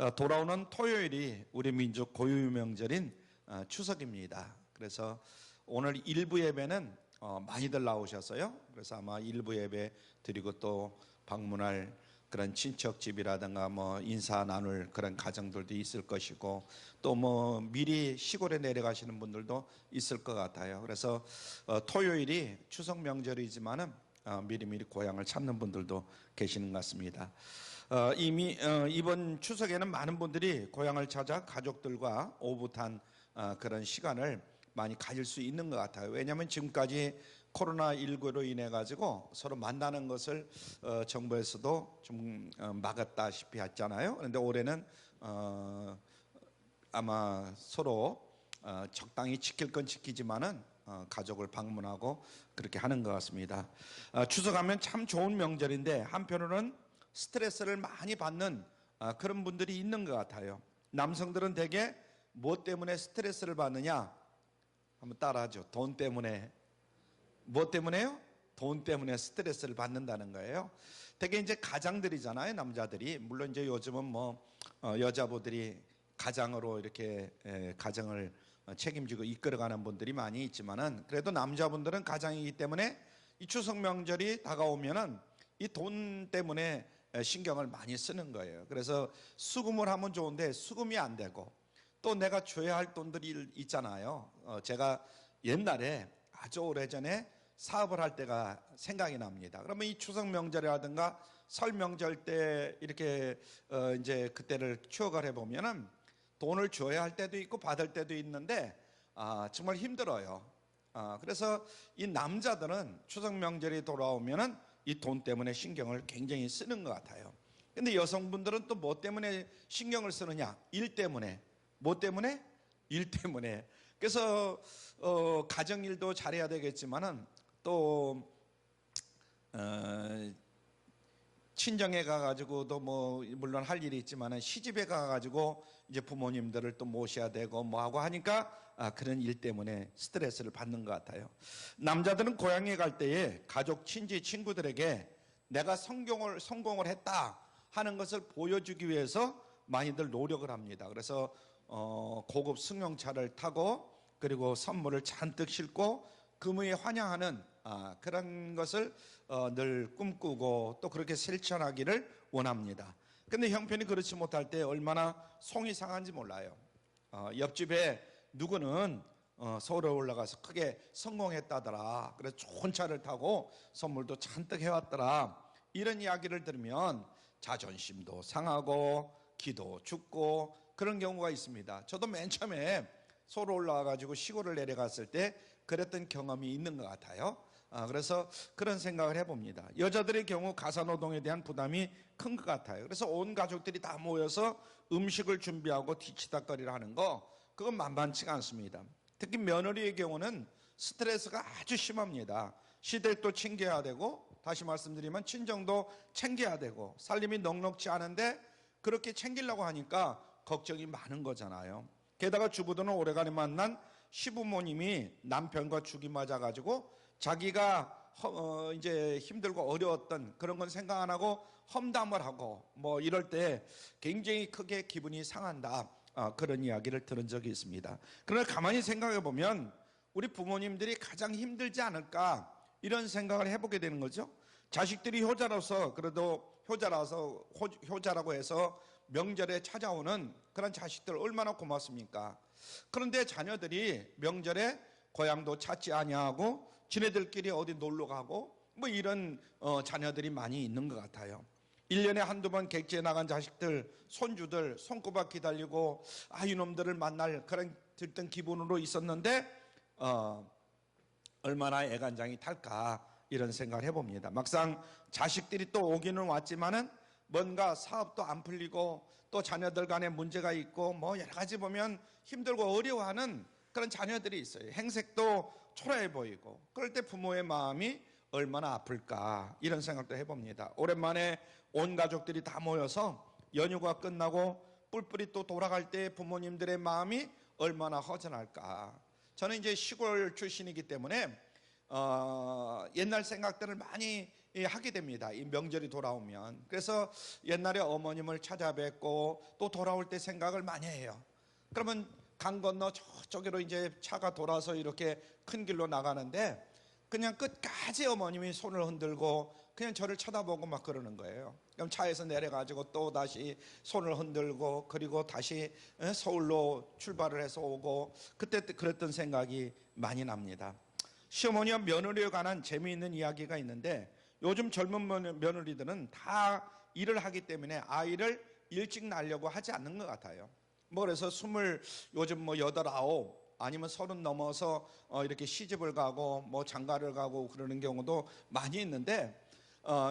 돌아오는 토요일이 우리 민족 고유 명절인 추석입니다. 그래서 오늘 일부 예배는 많이들 나오셨어요. 그래서 아마 일부 예배 드리고 또 방문할 그런 친척집이라든가 뭐 인사 나눌 그런 가정들도 있을 것이고, 또 뭐 미리 시골에 내려가시는 분들도 있을 것 같아요. 그래서 토요일이 추석 명절이지만은 미리미리 고향을 찾는 분들도 계시는 것 같습니다. 이미 이번 추석에는 많은 분들이 고향을 찾아 가족들과 오붓한 그런 시간을 많이 가질 수 있는 것 같아요. 왜냐하면 지금까지 코로나19로 인해 가지고 서로 만나는 것을 정부에서도 좀 막았다시피 했잖아요. 그런데 올해는 아마 서로 적당히 지킬 건 지키지만은 가족을 방문하고 그렇게 하는 것 같습니다. 추석하면 참 좋은 명절인데 한편으로는 스트레스를 많이 받는 그런 분들이 있는 것 같아요. 남성들은 대개 무엇 때문에 스트레스를 받느냐? 한번 따라하죠. 돈 때문에. 무엇 때문에요? 돈 때문에 스트레스를 받는다는 거예요. 대개 이제 가장들이잖아요, 남자들이. 물론 이제 요즘은 뭐 여자분들이 가장으로 이렇게 가정을 책임지고 이끌어가는 분들이 많이 있지만은, 그래도 남자분들은 가장이기 때문에 이 추석 명절이 다가오면은 이 돈 때문에 신경을 많이 쓰는 거예요. 그래서 수금을 하면 좋은데 수금이 안 되고, 또 내가 줘야 할 돈들이 있잖아요. 제가 옛날에 아주 오래전에 사업을 할 때가 생각이 납니다. 그러면 이 추석 명절이라든가 설 명절 때 이렇게 이제 그때를 추억을 해보면은 돈을 줘야 할 때도 있고 받을 때도 있는데 정말 힘들어요. 그래서 이 남자들은 추석 명절이 돌아오면은 이 돈 때문에 신경을 굉장히 쓰는 것 같아요. 근데 여성분들은 또 뭐 때문에 신경을 쓰느냐? 일 때문에. 뭐 때문에? 일 때문에. 그래서 가정일도 잘해야 되겠지만은 또 친정에 가가지고도 뭐 물론 할 일이 있지만은 시집에 가가지고 이제 부모님들을 또 모셔야 되고 뭐 하고 하니까 그런 일 때문에 스트레스를 받는 것 같아요. 남자들은 고향에 갈 때에 가족, 친지, 친구들에게 내가 성공을 했다 하는 것을 보여주기 위해서 많이들 노력을 합니다. 그래서 고급 승용차를 타고 그리고 선물을 잔뜩 싣고 금우에 환영하는 그런 것을 늘 꿈꾸고 또 그렇게 실천하기를 원합니다. 근데 형편이 그렇지 못할 때 얼마나 속이 상한지 몰라요. 옆집에 누구는 서울에 올라가서 크게 성공했다더라. 그래서 좋은 차를 타고 선물도 잔뜩 해왔더라. 이런 이야기를 들으면 자존심도 상하고 기도 죽고 그런 경우가 있습니다. 저도 맨 처음에 서울 올라와가지고 시골을 내려갔을 때 그랬던 경험이 있는 것 같아요. 그래서 그런 생각을 해봅니다. 여자들의 경우 가사노동에 대한 부담이 큰 것 같아요. 그래서 온 가족들이 다 모여서 음식을 준비하고 뒤치다거리를 하는 거, 그건 만만치가 않습니다. 특히 며느리의 경우는 스트레스가 아주 심합니다. 시댁도 챙겨야 되고, 다시 말씀드리면 친정도 챙겨야 되고, 살림이 넉넉지 않은데 그렇게 챙기려고 하니까 걱정이 많은 거잖아요. 게다가 주부들은 오래간에 만난 시부모님이 남편과 죽이 맞아가지고 자기가 이제 힘들고 어려웠던 그런 건 생각 안 하고 험담을 하고 뭐 이럴 때 굉장히 크게 기분이 상한다. 그런 이야기를 들은 적이 있습니다. 그러나 가만히 생각해 보면 우리 부모님들이 가장 힘들지 않을까 이런 생각을 해보게 되는 거죠. 자식들이 효자로서 그래도 효자라고 해서 명절에 찾아오는 그런 자식들 얼마나 고맙습니까? 그런데 자녀들이 명절에 고향도 찾지 아니하고 지네들끼리 어디 놀러 가고 뭐 이런 자녀들이 많이 있는 것 같아요. 1년에 한두 번 객지에 나간 자식들, 손주들 손꼽아 기다리고 이놈들을 만날 그런 들뜬 기분으로 있었는데 얼마나 애간장이 탈까 이런 생각을 해봅니다. 막상 자식들이 또 오기는 왔지만은 뭔가 사업도 안 풀리고 또 자녀들 간에 문제가 있고 뭐 여러 가지 보면 힘들고 어려워하는 그런 자녀들이 있어요. 행색도 초라해 보이고 그럴 때 부모의 마음이 얼마나 아플까 이런 생각도 해봅니다. 오랜만에 온 가족들이 다 모여서 연휴가 끝나고 뿔뿔이 또 돌아갈 때 부모님들의 마음이 얼마나 허전할까. 저는 이제 시골 출신이기 때문에 옛날 생각들을 많이 하게 됩니다. 이 명절이 돌아오면. 그래서 옛날에 어머님을 찾아뵙고 또 돌아올 때 생각을 많이 해요. 그러면 강 건너 저쪽으로 이제 차가 돌아서 이렇게 큰 길로 나가는데 그냥 끝까지 어머님이 손을 흔들고 그냥 저를 쳐다보고 막 그러는 거예요. 그럼 차에서 내려가지고 또 다시 손을 흔들고 그리고 다시 서울로 출발을 해서 오고 그때 그랬던 생각이 많이 납니다. 시어머니와 며느리에 관한 재미있는 이야기가 있는데 요즘 젊은 며느리들은 다 일을 하기 때문에 아이를 일찍 낳으려고 하지 않는 것 같아요. 뭐 그래서 요즘 뭐 8, 9 아니면 30 넘어서 이렇게 시집을 가고 뭐 장가를 가고 그러는 경우도 많이 있는데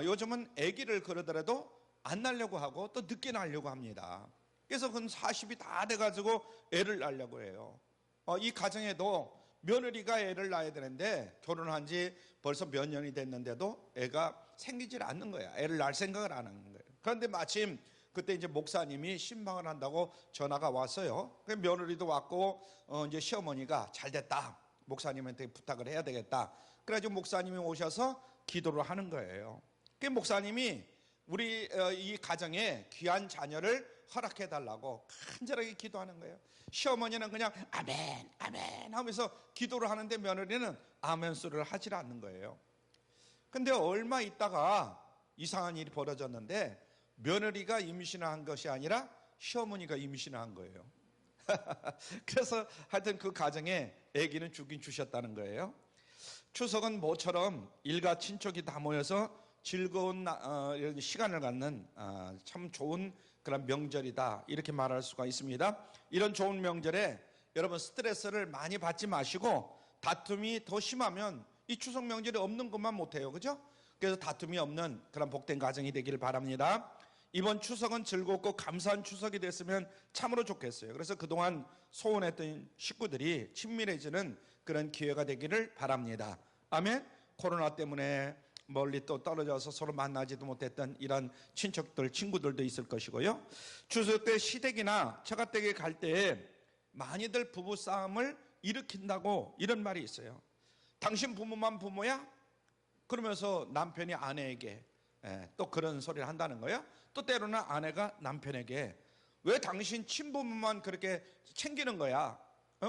요즘은 아기를 그러더라도 안 낳으려고 하고 또 늦게 낳으려고 합니다. 그래서 그건 40이 다 돼가지고 애를 낳으려고 해요. 이 가정에도 며느리가 애를 낳아야 되는데 결혼한 지 벌써 몇 년이 됐는데도 애가 생기질 않는 거야. 애를 낳을 생각을 안 하는 거예요. 그런데 마침 그때 이제 목사님이 신방을 한다고 전화가 왔어요. 그 며느리도 왔고 이제 시어머니가 잘 됐다. 목사님한테 부탁을 해야 되겠다. 그래가지고 목사님이 오셔서 기도를 하는 거예요. 그 목사님이 우리 이 가정에 귀한 자녀를 허락해 달라고 간절하게 기도하는 거예요. 시어머니는 그냥 아멘 아멘 하면서 기도를 하는데 며느리는 아멘 소리를 하질 않는 거예요. 근데 얼마 있다가 이상한 일이 벌어졌는데 며느리가 임신을 한 것이 아니라 시어머니가 임신을 한 거예요. 그래서 하여튼 그 가정에 아기는 주긴 주셨다는 거예요. 추석은 모처럼 일가 친척이 다 모여서 즐거운 시간을 갖는 참 좋은 그런 명절이다 이렇게 말할 수가 있습니다. 이런 좋은 명절에 여러분 스트레스를 많이 받지 마시고 다툼이 더 심하면 이 추석 명절이 없는 것만 못해요. 그죠? 그래서 다툼이 없는 그런 복된 가정이 되기를 바랍니다. 이번 추석은 즐겁고 감사한 추석이 됐으면 참으로 좋겠어요. 그래서 그동안 소원했던 식구들이 친밀해지는 그런 기회가 되기를 바랍니다. 아멘. 코로나 때문에 멀리 또 떨어져서 서로 만나지도 못했던 이런 친척들, 친구들도 있을 것이고요. 추석 때 시댁이나 처가댁에 갈 때에 많이들 부부싸움을 일으킨다고 이런 말이 있어요. 당신 부모만 부모야? 그러면서 남편이 아내에게 또 그런 소리를 한다는 거예요. 또 때로는 아내가 남편에게 왜 당신 친부모만 그렇게 챙기는 거야?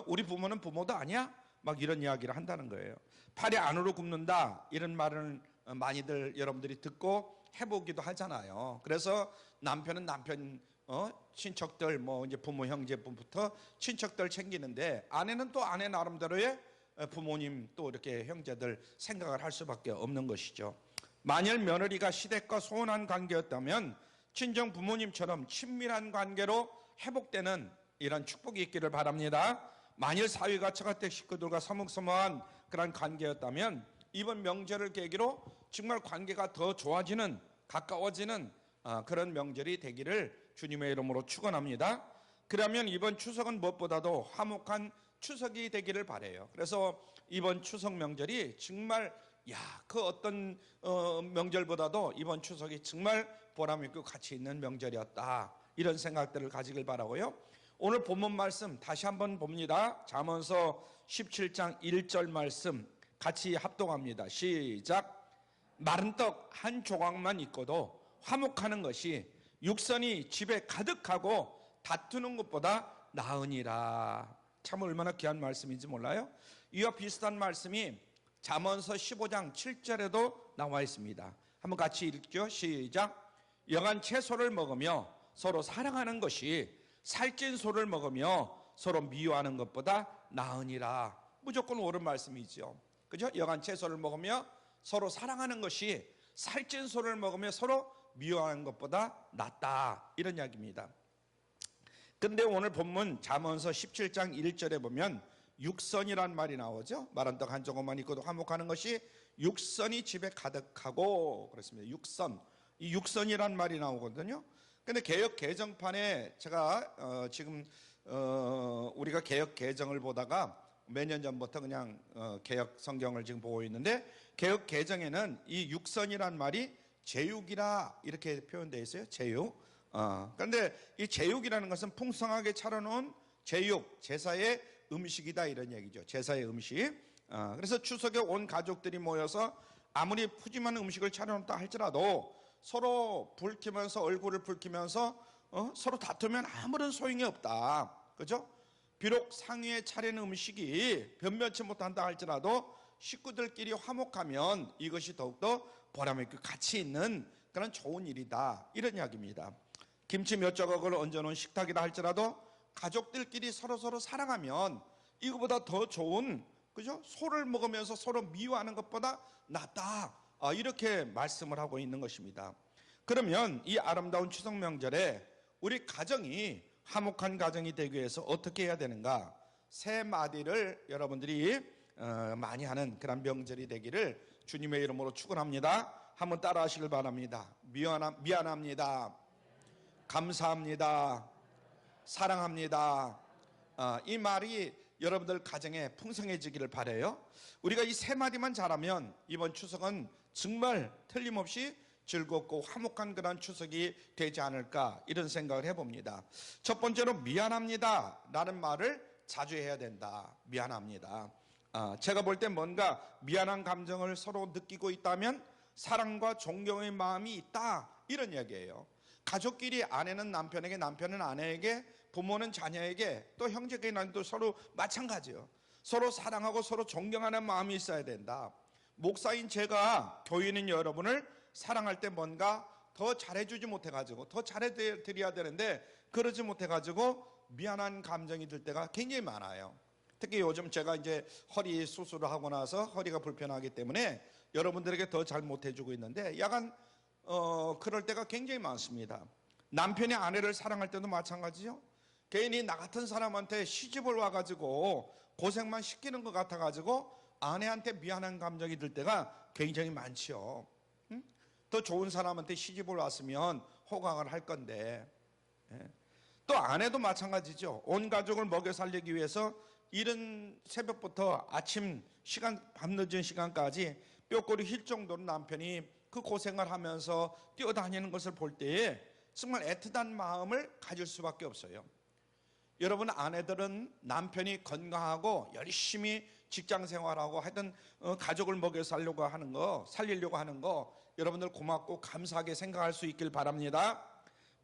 우리 부모는 부모도 아니야? 막 이런 이야기를 한다는 거예요. 팔이 안으로 굽는다 이런 말을 많이들 여러분들이 듣고 해보기도 하잖아요. 그래서 남편은 남편 친척들 뭐 이제 부모 형제부터 친척들 챙기는데 아내는 또 아내 나름대로의 부모님 또 이렇게 형제들 생각을 할 수밖에 없는 것이죠. 만일 며느리가 시댁과 소원한 관계였다면 친정 부모님처럼 친밀한 관계로 회복되는 이런 축복이 있기를 바랍니다. 만일 사위가 처가댁 식구들과 서먹서먹한 그런 관계였다면 이번 명절을 계기로 정말 관계가 더 좋아지는 가까워지는 그런 명절이 되기를 주님의 이름으로 축원합니다. 그러면 이번 추석은 무엇보다도 화목한 추석이 되기를 바라요. 그래서 이번 추석 명절이 정말 그 어떤 명절보다도 이번 추석이 정말 보람 있고 가치 있는 명절이었다 이런 생각들을 가지길 바라고요. 오늘 본문 말씀 다시 한번 봅니다. 잠언서 17장 1절 말씀 같이 합동합니다. 시작. 마른 떡 한 조각만 있고도 화목하는 것이 육선이 집에 가득하고 다투는 것보다 나으니라. 참 얼마나 귀한 말씀인지 몰라요? 이와 비슷한 말씀이 잠언서 15장 7절에도 나와 있습니다. 한번 같이 읽죠. 시작. 영한 채소를 먹으며 서로 사랑하는 것이 살찐 소를 먹으며 서로 미워하는 것보다 나으니라. 무조건 옳은 말씀이죠. 그죠? 영한 채소를 먹으며 서로 사랑하는 것이 살찐 소를 먹으며 서로 미워하는 것보다 낫다 이런 이야기입니다. 근데 오늘 본문 잠언서 17장 1절에 보면 육선이란 말이 나오죠. 마른 떡 한 조각만 있고도 화목하는 것이 육선이 집에 가득하고 그렇습니다. 육선, 이 육선이란 말이 나오거든요. 근데 개역 개정판에 제가 지금 우리가 개역 개정을 보다가 몇 년 전부터 그냥 개역 성경을 지금 보고 있는데 개역 개정에는 이 육선이란 말이 제육이라 이렇게 표현되어 있어요. 제육. 그런데 이 제육이라는 것은 풍성하게 차려놓은 제육, 제사의 음식이다 이런 얘기죠. 제사의 음식. 그래서 추석에 온 가족들이 모여서 아무리 푸짐한 음식을 차려놓다 할지라도 서로 불키면서 얼굴을 붉히면서 서로 다투면 아무런 소용이 없다. 그죠? 비록 상위에 차리는 음식이 변변치 못한다 할지라도 식구들끼리 화목하면 이것이 더욱더 보람있고 가치 있는 그런 좋은 일이다. 이런 이야기입니다. 김치 몇 조각을 얹어놓은 식탁이라 할지라도 가족들끼리 서로 사랑하면 이거보다 더 좋은, 그죠? 소를 먹으면서 서로 미워하는 것보다 낫다. 이렇게 말씀을 하고 있는 것입니다. 그러면 이 아름다운 추석 명절에 우리 가정이 화목한 가정이 되기 위해서 어떻게 해야 되는가? 세 마디를 여러분들이 많이 하는 그런 명절이 되기를 주님의 이름으로 축원합니다. 한번 따라 하시길 바랍니다. 미안합니다. 감사합니다. 사랑합니다. 이 말이 여러분들 가정에 풍성해지기를 바라요. 우리가 이 세 마디만 잘하면 이번 추석은 정말 틀림없이 즐겁고 화목한 그런 추석이 되지 않을까, 이런 생각을 해봅니다. 첫 번째로 미안합니다 라는 말을 자주 해야 된다. 미안합니다. 제가 볼 때 뭔가 미안한 감정을 서로 느끼고 있다면 사랑과 존경의 마음이 있다, 이런 이야기예요. 가족끼리 아내는 남편에게, 남편은 아내에게, 부모는 자녀에게, 또 형제간에도 서로 마찬가지예요. 서로 사랑하고 서로 존경하는 마음이 있어야 된다. 목사인 제가 교인인 여러분을 사랑할 때 뭔가 더 잘해주지 못해가지고, 더 잘해드려야 되는데 그러지 못해가지고 미안한 감정이 들 때가 굉장히 많아요. 특히 요즘 제가 이제 허리 수술을 하고 나서 허리가 불편하기 때문에 여러분들에게 더 잘 못해주고 있는데, 약간 그럴 때가 굉장히 많습니다. 남편이 아내를 사랑할 때도 마찬가지죠. 괜히 나 같은 사람한테 시집을 와가지고 고생만 시키는 것 같아가지고 아내한테 미안한 감정이 들 때가 굉장히 많지요. 더 좋은 사람한테 시집을 왔으면 호강을 할 건데. 또 아내도 마찬가지죠. 온 가족을 먹여 살리기 위해서 이른 새벽부터 아침 시간, 밤늦은 시간까지 뼈꼬리 힐 정도로 남편이 그 고생을 하면서 뛰어다니는 것을 볼 때에 정말 애틋한 마음을 가질 수밖에 없어요. 여러분, 아내들은 남편이 건강하고 열심히 직장 생활하고 하여튼 가족을 먹여 살려고 하는 거, 살리려고 하는 거 여러분들 고맙고 감사하게 생각할 수 있길 바랍니다.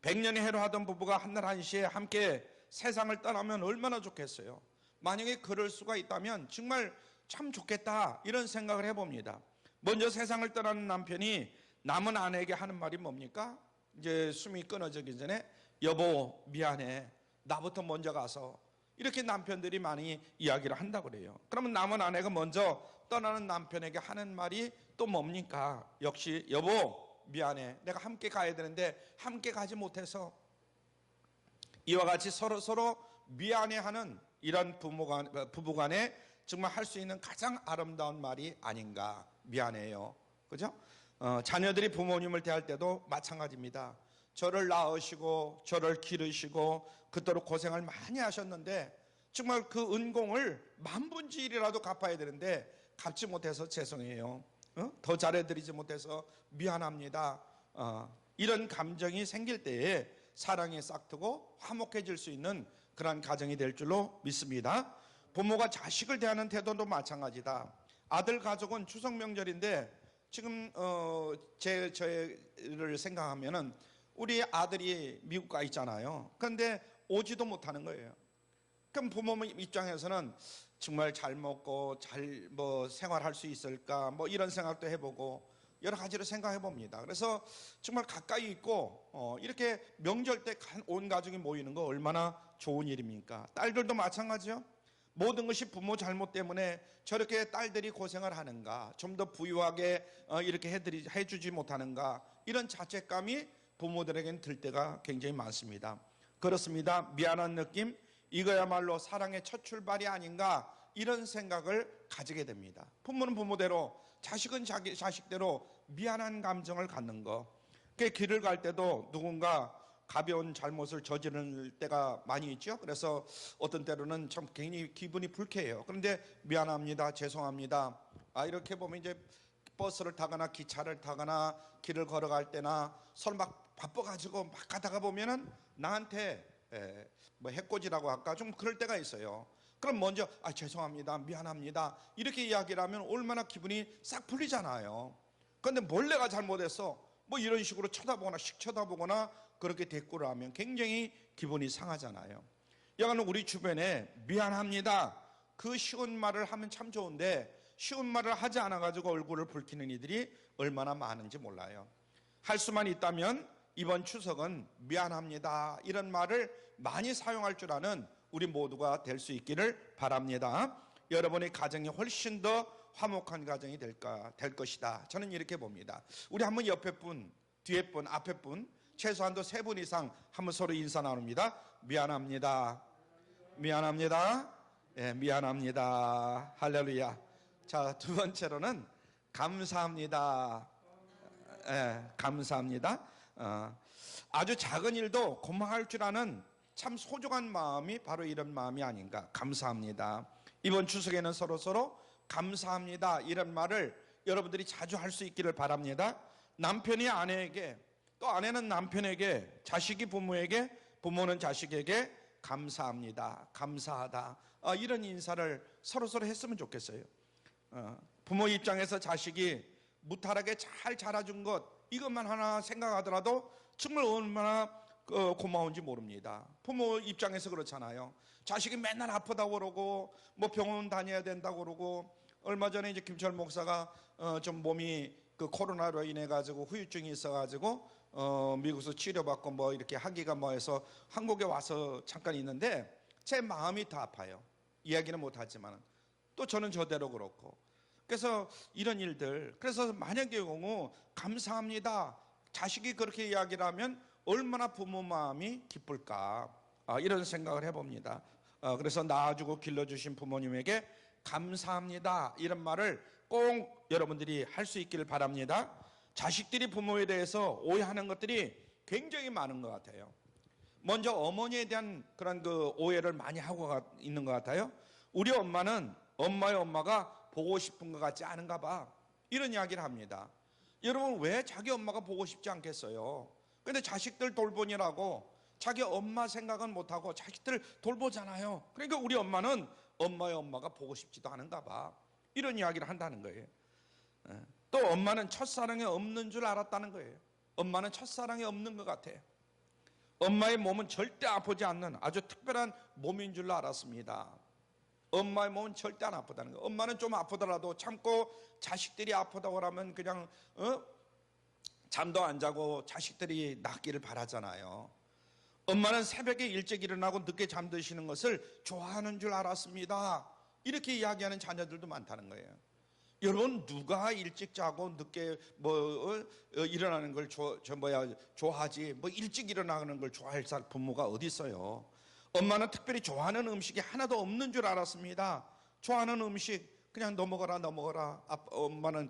100년의 해로 하던 부부가 한날 한시에 함께 세상을 떠나면 얼마나 좋겠어요. 만약에 그럴 수가 있다면 정말 참 좋겠다, 이런 생각을 해봅니다. 먼저 세상을 떠나는 남편이 남은 아내에게 하는 말이 뭡니까? 이제 숨이 끊어지기 전에 여보 미안해, 나부터 먼저 가서, 이렇게 남편들이 많이 이야기를 한다고 그래요. 그러면 남은 아내가 먼저 떠나는 남편에게 하는 말이 또 뭡니까? 역시 여보 미안해, 내가 함께 가야 되는데 함께 가지 못해서. 이와 같이 서로 미안해하는 이런 부부간에 정말 할 수 있는 가장 아름다운 말이 아닌가. 미안해요. 그죠? 자녀들이 부모님을 대할 때도 마찬가지입니다. 저를 낳으시고 저를 기르시고 그토록 고생을 많이 하셨는데 정말 그 은공을 만분의 1이라도 갚아야 되는데 갚지 못해서 죄송해요. 더 잘해드리지 못해서 미안합니다. 이런 감정이 생길 때에 사랑이 싹트고 화목해질 수 있는 그런 가정이 될 줄로 믿습니다. 부모가 자식을 대하는 태도도 마찬가지다. 아들 가족은 추석 명절인데 지금 저를 생각하면은 우리 아들이 미국 가 있잖아요. 그런데 오지도 못하는 거예요. 그럼 부모 입장에서는 정말 잘 먹고 잘 생활할 수 있을까 이런 생각도 해보고 여러 가지로 생각해 봅니다. 그래서 정말 가까이 있고 이렇게 명절 때 온 가족이 모이는 거 얼마나 좋은 일입니까? 딸들도 마찬가지요. 모든 것이 부모 잘못 때문에 저렇게 딸들이 고생을 하는가, 좀 더 부유하게 이렇게 해주지 못하는가, 이런 자책감이 부모들에게는 들 때가 굉장히 많습니다. 그렇습니다. 미안한 느낌, 이거야말로 사랑의 첫 출발이 아닌가, 이런 생각을 가지게 됩니다. 부모는 부모대로, 자식은 자식대로 미안한 감정을 갖는 거. 그 길을 갈 때도 누군가 가벼운 잘못을 저지를 때가 많이 있죠. 그래서 어떤 때로는 참 괜히 기분이 불쾌해요. 그런데 미안합니다, 죄송합니다, 이렇게 보면 이제 버스를 타거나 기차를 타거나 길을 걸어갈 때나 서로 막 바빠가지고 막 가다가 보면은 나한테 해코지라고 할까, 좀 그럴 때가 있어요. 그럼 먼저 죄송합니다, 미안합니다 이렇게 이야기를 하면 얼마나 기분이 싹 풀리잖아요. 그런데 몰래가 잘못했어 뭐 이런 식으로 쳐다보거나 씩 쳐다보거나 그렇게 대꾸를 하면 굉장히 기분이 상하잖아요. 여간 우리 주변에 미안합니다 그 쉬운 말을 하면 참 좋은데 쉬운 말을 하지 않아 가지고 얼굴을 붉히는 이들이 얼마나 많은지 몰라요. 할 수만 있다면 이번 추석은 미안합니다 이런 말을 많이 사용할 줄 아는 우리 모두가 될 수 있기를 바랍니다. 여러분의 가정이 훨씬 더 화목한 가정이 될 것이다. 저는 이렇게 봅니다. 우리 한번 옆에 분, 뒤에 분, 앞에 분 최소한도 3분 이상 한번 서로 인사 나눕니다. 미안합니다. 미안합니다. 예, 미안합니다. 할렐루야. 자, 두 번째로는 감사합니다. 예, 감사합니다. 아주 작은 일도 고마워할 줄 아는 참 소중한 마음이 바로 이런 마음이 아닌가. 감사합니다. 이번 추석에는 서로 감사합니다 이런 말을 여러분들이 자주 할 수 있기를 바랍니다. 남편이 아내에게, 또 아내는 남편에게, 자식이 부모에게, 부모는 자식에게 감사합니다, 감사하다 이런 인사를 서로 했으면 좋겠어요. 부모 입장에서 자식이 무탈하게 잘 자라준 것 이것만 하나 생각하더라도 정말 얼마나 고마운지 모릅니다. 부모 입장에서 그렇잖아요. 자식이 맨날 아프다고 그러고 뭐 병원 다녀야 된다고 그러고, 얼마 전에 이제 김철 목사가 좀 몸이 그 코로나로 인해 가지고 후유증이 있어 가지고 미국에서 치료받고 뭐 이렇게 하기가 뭐해서 한국에 와서 잠깐 있는데 제 마음이 더 아파요. 이야기는 못 하지만 또 저는 저대로 그렇고. 그래서 이런 일들, 그래서 만약의 경우 감사합니다 자식이 그렇게 이야기를 하면 얼마나 부모 마음이 기쁠까 이런 생각을 해봅니다. 그래서 낳아주고 길러주신 부모님에게 감사합니다 이런 말을 꼭 여러분들이 할 수 있기를 바랍니다. 자식들이 부모에 대해서 오해하는 것들이 굉장히 많은 것 같아요. 먼저 어머니에 대한 그런 그 오해를 많이 하고 있는 것 같아요. 우리 엄마는 엄마의 엄마가 보고 싶은 것 같지 않은가 봐 이런 이야기를 합니다. 여러분 왜 자기 엄마가 보고 싶지 않겠어요? 근데 자식들 돌보느라고 자기 엄마 생각은 못하고 자식들 돌보잖아요. 그러니까 우리 엄마는 엄마의 엄마가 보고 싶지도 않은가 봐 이런 이야기를 한다는 거예요. 또 엄마는 첫사랑이 없는 줄 알았다는 거예요. 엄마는 첫사랑이 없는 것 같아. 엄마의 몸은 절대 아프지 않는 아주 특별한 몸인 줄 알았습니다. 엄마의 몸은 절대 안 아프다는 거예요. 엄마는 좀 아프더라도 참고 자식들이 아프다고 하면 그냥 잠도 안 자고 자식들이 낫기를 바라잖아요. 엄마는 새벽에 일찍 일어나고 늦게 잠드시는 것을 좋아하는 줄 알았습니다. 이렇게 이야기하는 자녀들도 많다는 거예요. 여러분 누가 일찍 자고 늦게 일어나는 걸 좋아하지 뭐 일찍 일어나는 걸 좋아할 부모가 어디 있어요? 엄마는 특별히 좋아하는 음식이 하나도 없는 줄 알았습니다. 좋아하는 음식 그냥 넘어가라 엄마는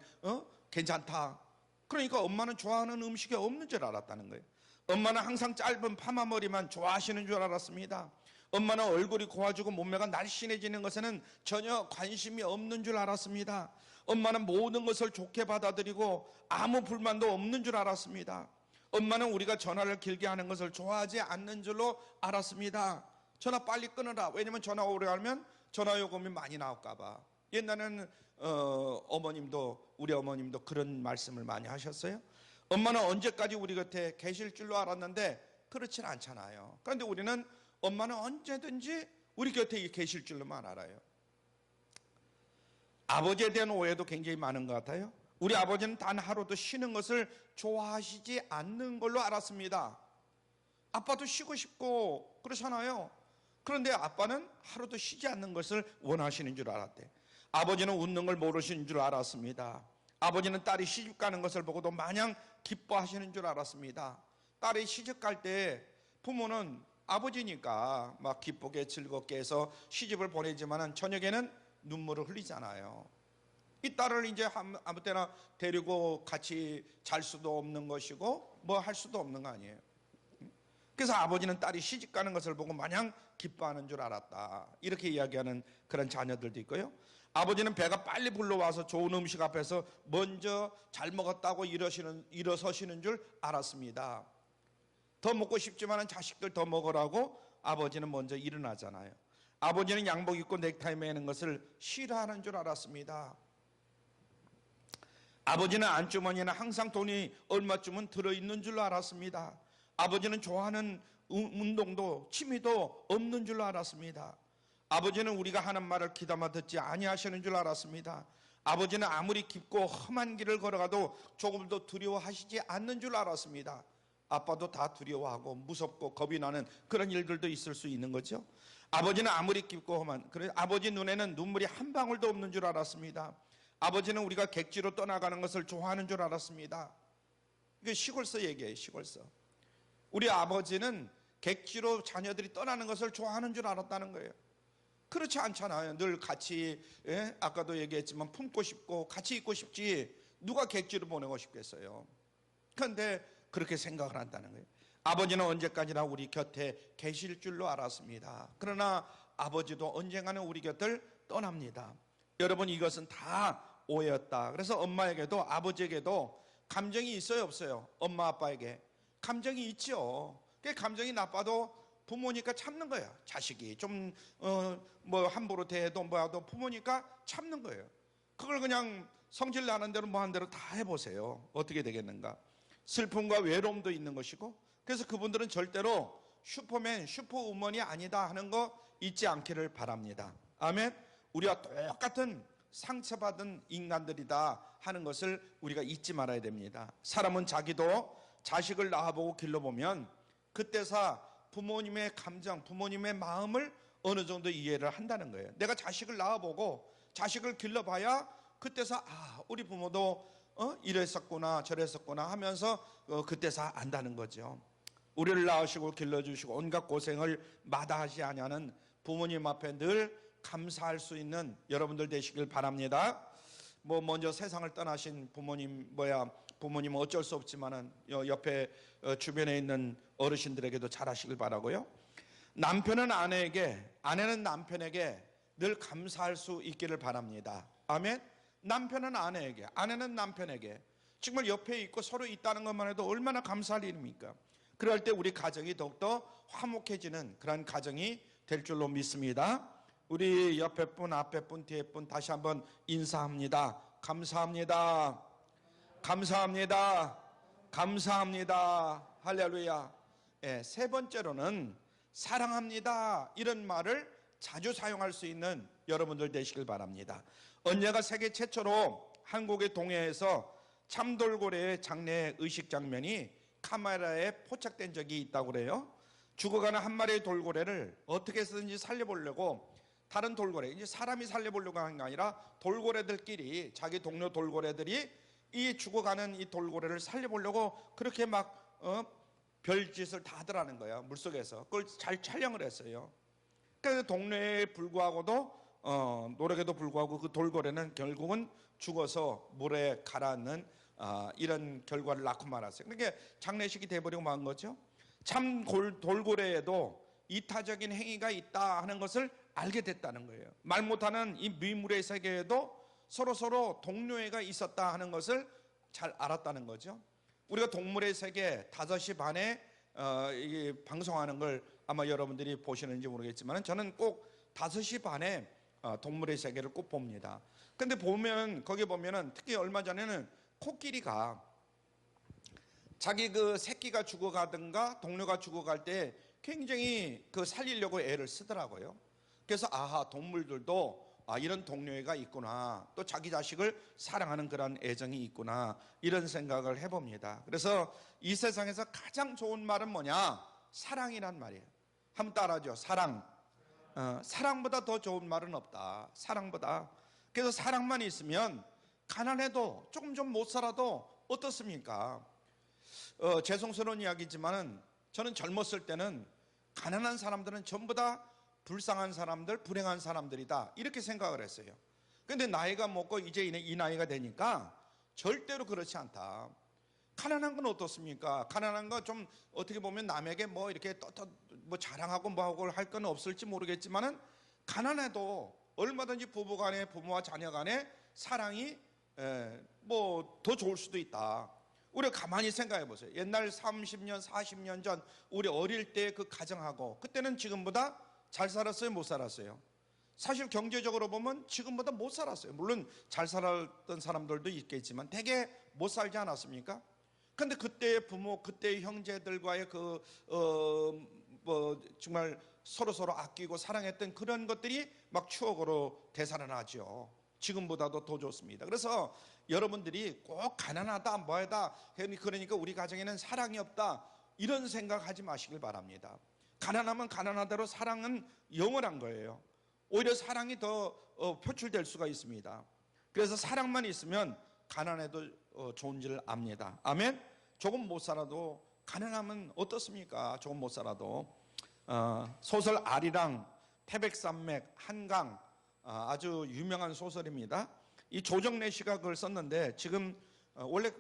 괜찮다. 그러니까 엄마는 좋아하는 음식이 없는 줄 알았다는 거예요. 엄마는 항상 짧은 파마머리만 좋아하시는 줄 알았습니다. 엄마는 얼굴이 고와지고 몸매가 날씬해지는 것에는 전혀 관심이 없는 줄 알았습니다. 엄마는 모든 것을 좋게 받아들이고 아무 불만도 없는 줄 알았습니다. 엄마는 우리가 전화를 길게 하는 것을 좋아하지 않는 줄로 알았습니다. 전화 빨리 끊어라. 왜냐면 전화 오래 하면 전화요금이 많이 나올까 봐. 옛날에는 우리 어머님도 그런 말씀을 많이 하셨어요. 엄마는 언제까지 우리 곁에 계실 줄로 알았는데 그렇진 않잖아요. 그런데 우리는 엄마는 언제든지 우리 곁에 계실 줄로만 알아요. 아버지에 대한 오해도 굉장히 많은 것 같아요. 우리 아버지는 단 하루도 쉬는 것을 좋아하시지 않는 걸로 알았습니다. 아빠도 쉬고 싶고 그렇잖아요. 그런데 아빠는 하루도 쉬지 않는 것을 원하시는 줄 알았대. 아버지는 웃는 걸 모르시는 줄 알았습니다. 아버지는 딸이 시집 가는 것을 보고도 마냥 기뻐하시는 줄 알았습니다. 딸이 시집 갈 때 부모는 아버지니까 막 기쁘게 즐겁게 해서 시집을 보내지만 저녁에는 눈물을 흘리잖아요. 이 딸을 이제 아무 때나 데리고 같이 잘 수도 없는 것이고 뭐 할 수도 없는 거 아니에요. 그래서 아버지는 딸이 시집 가는 것을 보고 마냥 기뻐하는 줄 알았다. 이렇게 이야기하는 그런 자녀들도 있고요. 아버지는 배가 빨리 불러와서 좋은 음식 앞에서 먼저 잘 먹었다고 일어서시는 줄 알았습니다. 더 먹고 싶지만 자식들 더 먹으라고 아버지는 먼저 일어나잖아요. 아버지는 양복 입고 넥타이 매는 것을 싫어하는 줄 알았습니다. 아버지는 안주머니에는 항상 돈이 얼마쯤은 들어있는 줄 알았습니다. 아버지는 좋아하는 운동도 취미도 없는 줄 알았습니다. 아버지는 우리가 하는 말을 귀담아 듣지 아니하시는 줄 알았습니다. 아버지는 아무리 깊고 험한 길을 걸어가도 조금도 두려워하시지 않는 줄 알았습니다. 아빠도 다 두려워하고 무섭고 겁이 나는 그런 일들도 있을 수 있는 거죠. 아버지는 아무리 깊고 험한, 그래 아버지 눈에는 눈물이 한 방울도 없는 줄 알았습니다. 아버지는 우리가 객지로 떠나가는 것을 좋아하는 줄 알았습니다. 이게 시골서 얘기예요. 시골서. 우리 아버지는 객지로 자녀들이 떠나는 것을 좋아하는 줄 알았다는 거예요. 그렇지 않잖아요. 늘 같이, 아까도 얘기했지만 품고 싶고 같이 있고 싶지 누가 객지로 보내고 싶겠어요. 그런데 그렇게 생각을 한다는 거예요. 아버지는 언제까지나 우리 곁에 계실 줄로 알았습니다. 그러나 아버지도 언젠가는 우리 곁을 떠납니다. 여러분, 이것은 다 오해였다. 그래서 엄마에게도 아버지에게도 감정이 있어요, 없어요? 엄마 아빠에게 감정이 있죠. 그 감정이 나빠도 부모니까 참는 거예요. 자식이 좀 뭐 함부로 대해도 뭐하도 부모니까 참는 거예요. 그걸 그냥 성질 나는 대로 뭐 한 대로 다 해보세요. 어떻게 되겠는가? 슬픔과 외로움도 있는 것이고, 그래서 그분들은 절대로 슈퍼맨, 슈퍼우먼이 아니다 하는 거 잊지 않기를 바랍니다. 아멘. 우리와 똑같은 상처받은 인간들이다 하는 것을 우리가 잊지 말아야 됩니다. 사람은 자기도 자식을 낳아보고 길러보면 그때서 부모님의 감정, 부모님의 마음을 어느 정도 이해를 한다는 거예요. 내가 자식을 낳아보고 자식을 길러봐야 그때서 우리 부모도 이랬었구나 저랬었구나 하면서 그때서 안다는 거죠. 우리를 낳으시고 길러주시고 온갖 고생을 마다하지 아니하는 부모님 앞에 늘 감사할 수 있는 여러분들 되시길 바랍니다. 뭐 먼저 세상을 떠나신 부모님은 어쩔 수 없지만은 옆에 주변에 있는 어르신들에게도 잘하시길 바라고요. 남편은 아내에게, 아내는 남편에게 늘 감사할 수 있기를 바랍니다. 아멘. 남편은 아내에게, 아내는 남편에게 정말 옆에 있고 서로 있다는 것만 해도 얼마나 감사할 일입니까? 그럴 때 우리 가정이 더욱더 화목해지는 그런 가정이 될 줄로 믿습니다. 우리 옆에 분, 앞에 분, 뒤에 분 다시 한번 인사합니다. 감사합니다. 감사합니다. 감사합니다. 할렐루야. 세 번째로는 사랑합니다. 이런 말을 자주 사용할 수 있는 여러분들 되시길 바랍니다. 언제가 세계 최초로 한국의 동해에서 참돌고래의 장례 의식 장면이 카메라에 포착된 적이 있다고 그래요. 죽어가는 한 마리의 돌고래를 어떻게 해서든지 살려보려고 다른 돌고래, 이제 사람이 살려보려고 하는 게 아니라 돌고래들끼리, 자기 동료 돌고래들이 이 죽어가는 이 돌고래를 살려보려고 그렇게 막 별짓을 다 하더라는 거야. 물속에서 그걸 잘 촬영을 했어요. 그래서 동네에 불구하고도 노력에도 불구하고 그 돌고래는 결국은 죽어서 물에 가라앉는 이런 결과를 낳고 말았어요. 그러니까 장례식이 돼버리고 만 거죠. 참 돌고래에도 이타적인 행위가 있다 하는 것을 알게 됐다는 거예요. 말 못하는 이 미물의 세계에도 서로 동료애가 있었다 하는 것을 잘 알았다는 거죠. 우리가 동물의 세계 5시 반에 방송하는 걸 아마 여러분들이 보시는지 모르겠지만 저는 꼭 5시 반에 동물의 세계를 꼭 봅니다. 근데 거기 보면은 특히 얼마 전에는 코끼리가 자기 그 새끼가 죽어가든가 동료가 죽어갈 때 굉장히 살리려고 애를 쓰더라고요. 그래서 동물들도 이런 동료애가 있구나, 또 자기 자식을 사랑하는 그런 애정이 있구나, 이런 생각을 해봅니다. 그래서 이 세상에서 가장 좋은 말은 뭐냐? 사랑이란 말이에요. 한번 따라하죠. 사랑. 사랑보다 더 좋은 말은 없다. 사랑보다. 그래서 사랑만 있으면 가난해도 조금 좀 못 살아도 어떻습니까? 죄송스러운 이야기지만은 저는 젊었을 때는 가난한 사람들은 전부 다 불쌍한 사람들, 불행한 사람들이다, 이렇게 생각을 했어요. 근데 나이가 먹고 이제 이 나이가 되니까 절대로 그렇지 않다. 가난한 건 어떻습니까? 가난한 건 좀 어떻게 보면 남에게 뭐 이렇게 뭐 자랑하고 뭐하고 할 건 없을지 모르겠지만은 가난해도 얼마든지 부부간에, 부모와 자녀간에 사랑이 뭐 더 좋을 수도 있다. 우리가 가만히 생각해 보세요. 옛날 30년, 40년 전 우리 어릴 때 그 가정하고 그때는 지금보다 잘 살았어요, 못 살았어요? 사실 경제적으로 보면 지금보다 못 살았어요. 물론 잘 살았던 사람들도 있겠지만 대개 못 살지 않았습니까? 근데 그때의 부모, 그때의 형제들과의 정말 서로 아끼고 사랑했던 그런 것들이 막 추억으로 되살아나죠. 지금보다도 더 좋습니다. 그래서 여러분들이 꼭 가난하다, 뭐하다, 그러니까 우리 가정에는 사랑이 없다, 이런 생각하지 마시길 바랍니다. 가난하면 가난하대로 사랑은 영원한 거예요. 오히려 사랑이 더 표출될 수가 있습니다. 그래서 사랑만 있으면 가난해도 좋은지를 압니다. 아멘. 조금 못 살아도, 가난하면 어떻습니까? 조금 못 살아도. 소설 아리랑, 태백산맥, 한강, 아주 유명한 소설입니다. 이 조정래 씨가 그걸 썼는데, 지금 원래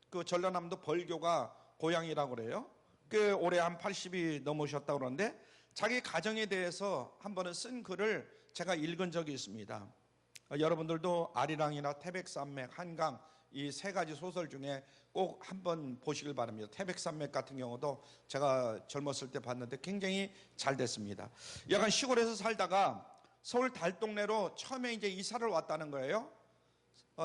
그 전라남도 벌교가 고향이라고 그래요. 그 올해 한 80이 넘으셨다고 그러는데, 자기 가정에 대해서 한 번은 쓴 글을 제가 읽은 적이 있습니다. 여러분들도 아리랑이나 태백산맥, 한강, 이 세 가지 소설 중에 꼭 한번 보시길 바랍니다. 태백산맥 같은 경우도 제가 젊었을 때 봤는데 굉장히 잘 됐습니다. 약간 시골에서 살다가 서울 달동네로 처음에 이제 이사를 왔다는 거예요.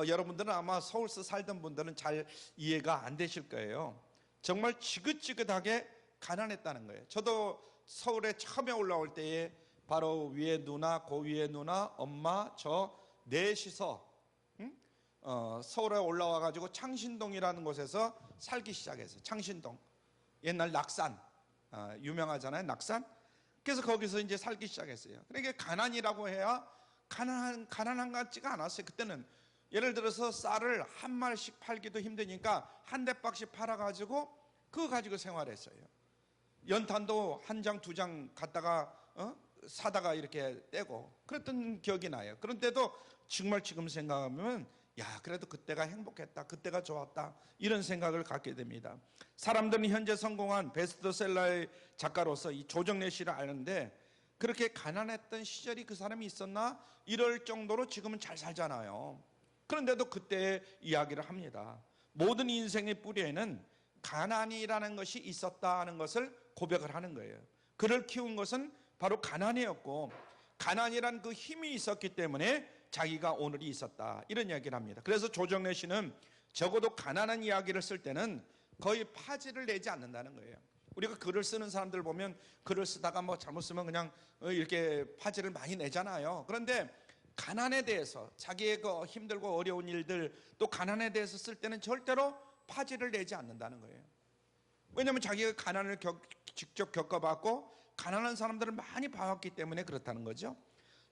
여러분들은 아마 서울서 살던 분들은 잘 이해가 안 되실 거예요. 정말 지긋지긋하게 가난했다는 거예요. 저도 서울에 처음에 올라올 때에 바로 위에 누나, 고 위에 누나, 엄마, 저 넷이서 서울에 올라와 가지고 창신동이라는 곳에서 살기 시작했어요. 창신동, 옛날 낙산, 유명하잖아요, 낙산. 그래서 거기서 이제 살기 시작했어요. 그러니까 가난이라고 해야 가난한 것 같지가 않았어요. 그때는 예를 들어서 쌀을 한 말씩 팔기도 힘드니까 한 대박씩 팔아가지고 그거 가지고 생활했어요. 연탄도 한 장, 두 장 갖다가 사다가 이렇게 떼고 그랬던 기억이 나요. 그런데도 정말 지금 생각하면 그래도 그때가 행복했다, 그때가 좋았다, 이런 생각을 갖게 됩니다. 사람들은 현재 성공한 베스트셀러의 작가로서 이 조정래 씨를 아는데, 그렇게 가난했던 시절이 그 사람이 있었나 이럴 정도로 지금은 잘 살잖아요. 그런데도 그때의 이야기를 합니다. 모든 인생의 뿌리에는 가난이라는 것이 있었다는 것을 고백을 하는 거예요. 그를 키운 것은 바로 가난이었고, 가난이란 그 힘이 있었기 때문에 자기가 오늘이 있었다, 이런 이야기를 합니다. 그래서 조정래 씨는 적어도 가난한 이야기를 쓸 때는 거의 파지를 내지 않는다는 거예요. 우리가 글을 쓰는 사람들 보면 글을 쓰다가 뭐 잘못 쓰면 그냥 이렇게 파지를 많이 내잖아요. 그런데 가난에 대해서, 자기의 그 힘들고 어려운 일들, 또 가난에 대해서 쓸 때는 절대로 파지를 내지 않는다는 거예요. 왜냐하면 자기가 가난을 직접 겪어봤고 가난한 사람들을 많이 봐왔기 때문에 그렇다는 거죠.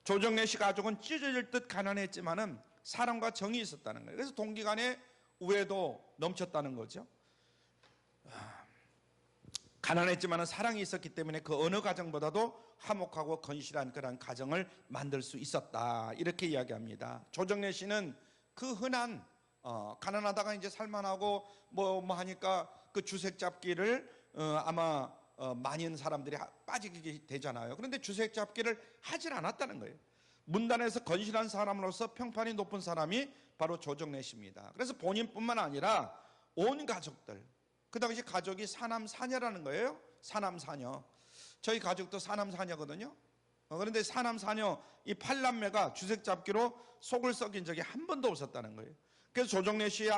조정래 씨 가족은 찢어질 듯 가난했지만은 사랑과 정이 있었다는 거예요. 그래서 동기간에 우애도 넘쳤다는 거죠. 가난했지만은 사랑이 있었기 때문에 그 어느 가정보다도 화목하고 건실한 그런 가정을 만들 수 있었다, 이렇게 이야기합니다. 조정래 씨는 그 흔한 가난하다가 이제 살만하고 뭐 하니까 그 주색 잡기를 아마 많은 사람들이 빠지게 되잖아요. 그런데 주색 잡기를 하질 않았다는 거예요. 문단에서 건실한 사람으로서 평판이 높은 사람이 바로 조정래 씨입니다. 그래서 본인뿐만 아니라 온 가족들, 그 당시 가족이 사남사녀라는 거예요. 사남사녀. 저희 가족도 사남사녀거든요. 그런데 사남사녀 이 8남매가 주색 잡기로 속을 썩인 적이 한 번도 없었다는 거예요. 그래서 조정래 씨의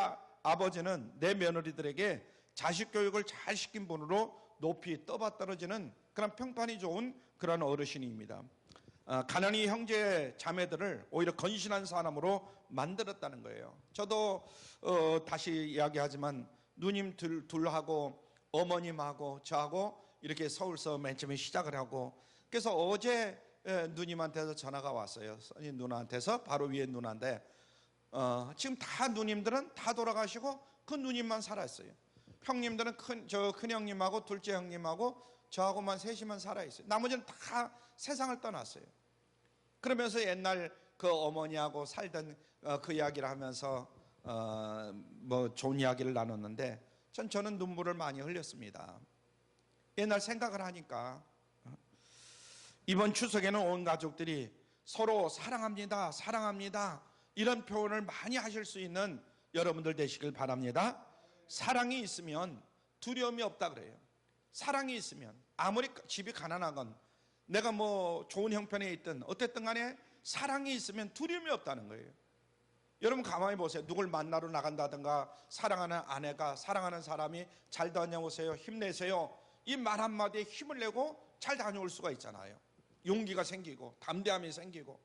아버지는 내 며느리들에게 자식 교육을 잘 시킨 분으로 높이 떠받 떨어지는 그런 평판이 좋은 그런 어르신입니다. 가난이 형제 자매들을 오히려 건실한 사람으로 만들었다는 거예요. 저도 다시 이야기하지만 누님 둘하고 어머님하고 저하고 이렇게 서울서 맨 처음에 시작을 하고, 그래서 어제 누님한테서 전화가 왔어요. 써니 누나한테서, 바로 위에 누나인데 지금 다 누님들은 다 돌아가시고 그 누님만 살아있어요. 형님들은 큰 형님하고 둘째 형님하고 저하고만 셋이만 살아있어요. 나머지는 다 세상을 떠났어요. 그러면서 옛날 그 어머니하고 살던 그 이야기를 하면서 뭐 좋은 이야기를 나눴는데 저는 눈물을 많이 흘렸습니다. 옛날 생각을 하니까. 이번 추석에는 온 가족들이 서로 사랑합니다, 사랑합니다, 이런 표현을 많이 하실 수 있는 여러분들 되시길 바랍니다. 사랑이 있으면 두려움이 없다 그래요. 사랑이 있으면 아무리 집이 가난하건 내가 뭐 좋은 형편에 있든 어쨌든 간에 사랑이 있으면 두려움이 없다는 거예요. 여러분 가만히 보세요. 누굴 만나러 나간다든가 사랑하는 아내가 사랑하는 사람이 잘 다녀오세요, 힘내세요, 이 말 한마디에 힘을 내고 잘 다녀올 수가 있잖아요. 용기가 생기고 담대함이 생기고.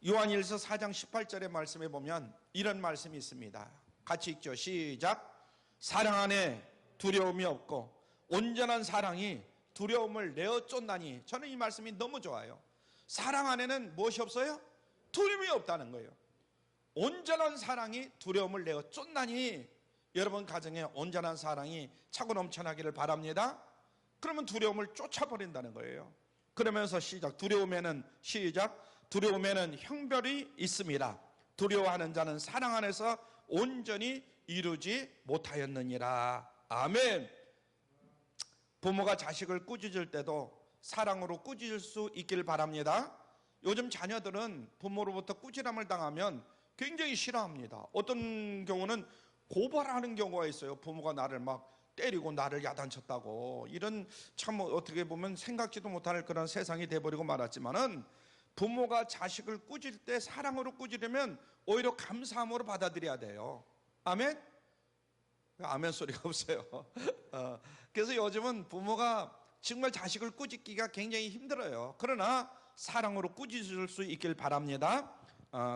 요한일서 4장 18절의 말씀에 보면 이런 말씀이 있습니다. 같이 읽죠. 시작. 사랑 안에 두려움이 없고 온전한 사랑이 두려움을 내어 쫓나니. 저는 이 말씀이 너무 좋아요. 사랑 안에는 무엇이 없어요? 두려움이 없다는 거예요. 온전한 사랑이 두려움을 내어 쫓나니. 여러분 가정에 온전한 사랑이 차고 넘쳐나기를 바랍니다. 그러면 두려움을 쫓아버린다는 거예요. 그러면서 시작. 두려움에는 시작. 두려움에는 형벌이 있습니다. 두려워하는 자는 사랑 안에서 온전히 이루지 못하였느니라. 아멘. 부모가 자식을 꾸짖을 때도 사랑으로 꾸짖을 수 있길 바랍니다. 요즘 자녀들은 부모로부터 꾸지람을 당하면 굉장히 싫어합니다. 어떤 경우는 고발하는 경우가 있어요. 부모가 나를 막 때리고 나를 야단쳤다고. 이런 참 어떻게 보면 생각지도 못할 그런 세상이 돼버리고 말았지만은, 부모가 자식을 꾸질 때 사랑으로 꾸지려면 오히려 감사함으로 받아들여야 돼요. 아멘? 아멘 소리가 없어요. 그래서 요즘은 부모가 정말 자식을 꾸짖기가 굉장히 힘들어요. 그러나 사랑으로 꾸짖을 수 있길 바랍니다.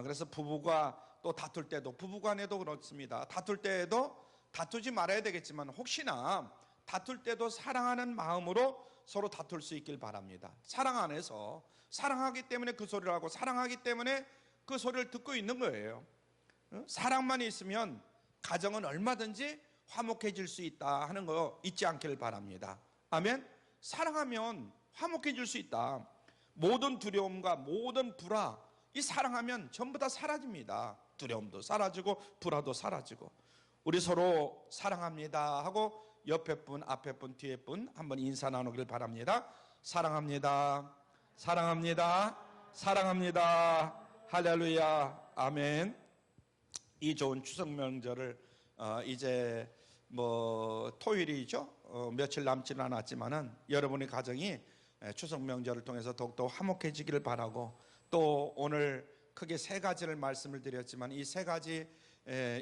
그래서 부부가 또 다툴 때도, 부부간에도 그렇습니다. 다툴 때에도 다투지 말아야 되겠지만 혹시나 다툴 때도 사랑하는 마음으로 서로 다툴 수 있길 바랍니다. 사랑 안에서, 사랑하기 때문에 그 소리를 하고 사랑하기 때문에 그 소리를 듣고 있는 거예요. 사랑만 있으면 가정은 얼마든지 화목해질 수 있다 하는 거 잊지 않기를 바랍니다. 아멘. 사랑하면 화목해질 수 있다. 모든 두려움과 모든 불화, 이 사랑하면 전부 다 사라집니다. 두려움도 사라지고 불화도 사라지고. 우리 서로 사랑합니다 하고 옆에 분, 앞에 분, 뒤에 분 한번 인사 나누길 바랍니다. 사랑합니다. 사랑합니다. 사랑합니다. 할렐루야. 아멘. 이 좋은 추석 명절을 이제 뭐 토요일이죠. 며칠 남지는 않았지만은 여러분의 가정이 추석 명절을 통해서 더욱더 화목해지기를 바라고, 또 오늘 크게 세 가지를 말씀을 드렸지만 이 세 가지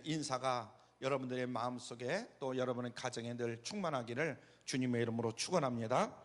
인사가 여러분들의 마음속에 또 여러분의 가정에 늘 충만하기를 주님의 이름으로 축원합니다.